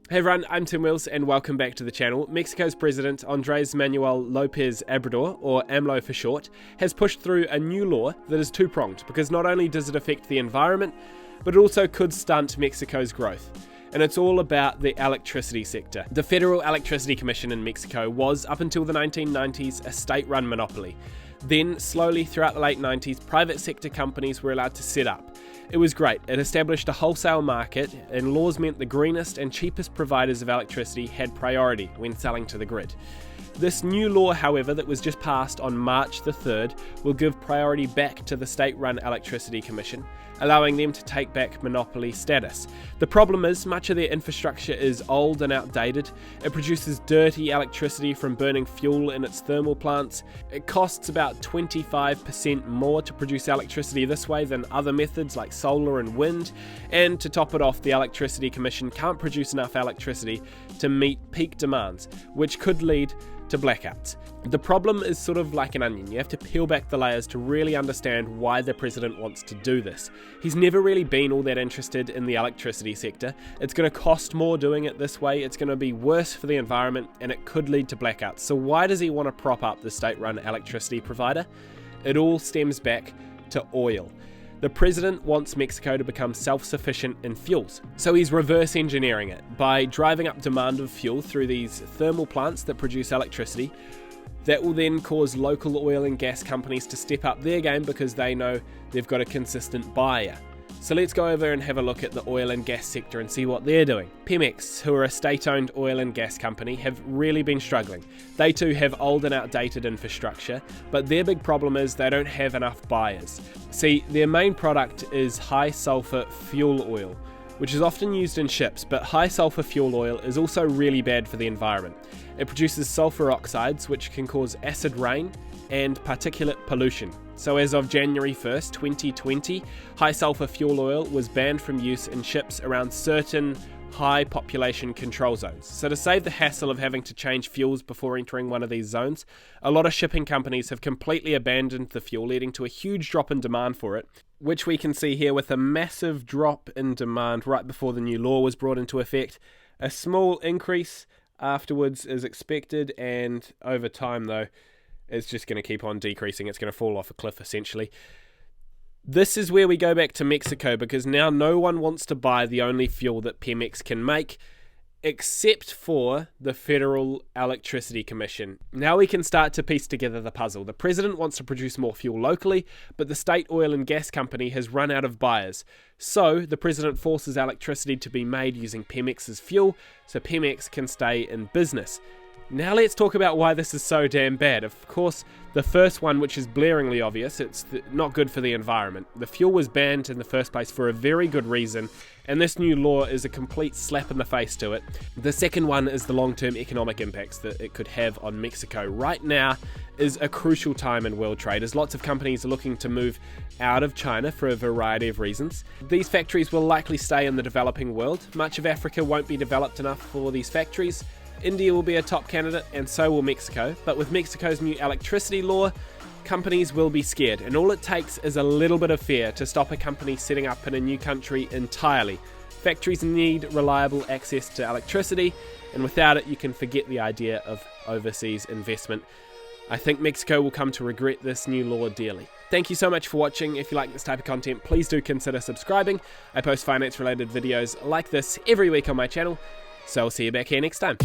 Hey everyone, I'm Tim Wills and welcome back to the channel. Mexico's President Andrés Manuel López Obrador, or AMLO for short, has pushed through a new law that is two-pronged because not only does it affect the environment, but it also could stunt Mexico's growth. And it's all about the electricity sector. The Federal Electricity Commission in Mexico was, up until the 1990s, a state-run monopoly. Then, slowly throughout the late 90s, private sector companies were allowed to set up. It was great. It established a wholesale market, and laws meant the greenest and cheapest providers of electricity had priority when selling to the grid. This new law, however, that was just passed on March the 3rd, will give priority back to the state-run Electricity Commission, allowing them to take back monopoly status. The problem is, much of their infrastructure is old and outdated. It produces dirty electricity from burning fuel in its thermal plants. It costs about 25% more to produce electricity this way than other methods like solar and wind. And to top it off, the Electricity Commission can't produce enough electricity to meet peak demands, which could lead to blackouts. The problem is sort of like an onion. You have to peel back the layers to really understand why the president wants to do this. He's never really been all that interested in the electricity sector. It's going to cost more doing it this way, it's going to be worse for the environment, and it could lead to blackouts. So why does he want to prop up the state-run electricity provider? It all stems back to oil. The president wants Mexico to become self-sufficient in fuels, so he's reverse engineering it by driving up demand of fuel through these thermal plants that produce electricity. That will then cause local oil and gas companies to step up their game because they know they've got a consistent buyer. So let's go over and have a look at the oil and gas sector and see what they're doing. Pemex, who are a state-owned oil and gas company, have really been struggling. They too have old and outdated infrastructure, but their big problem is they don't have enough buyers. See, their main product is high sulfur fuel oil, which is often used in ships, but high sulfur fuel oil is also really bad for the environment. It produces sulfur oxides, which can cause acid rain and particulate pollution. So as of January 1st, 2020, high sulfur fuel oil was banned from use in ships around certain high population control zones. So to save the hassle of having to change fuels before entering one of these zones, a lot of shipping companies have completely abandoned the fuel, leading to a huge drop in demand for it, which we can see here with a massive drop in demand right before the new law was brought into effect. A small increase afterwards is expected, and over time though, it's just going to keep on decreasing. It's going to fall off a cliff essentially. This is where we go back to Mexico, because now no one wants to buy the only fuel that Pemex can make, except for the Federal Electricity Commission. Now we can start to piece together the puzzle. The president wants to produce more fuel locally, but the state oil and gas company has run out of buyers. So the president forces electricity to be made using Pemex's fuel, so Pemex can stay in business. Now let's talk about why this is so damn bad. Of course, the first one, which is blaringly obvious, it's not good for the environment. The fuel was banned in the first place for a very good reason, and this new law is a complete slap in the face to it. The second one is the long-term economic impacts that it could have on Mexico. Right now is a crucial time in world trade, as lots of companies are looking to move out of China for a variety of reasons. These factories will likely stay in the developing world. Much of Africa won't be developed enough for these factories. India will be a top candidate, and so will Mexico. But with Mexico's new electricity law, companies will be scared, and all it takes is a little bit of fear to stop a company setting up in a new country entirely. Factories need reliable access to electricity, and without it, you can forget the idea of overseas investment. I think Mexico will come to regret this new law dearly. Thank you so much for watching. If you like this type of content, please do consider subscribing. I post finance-related videos like this every week on my channel. So I'll see you back here next time.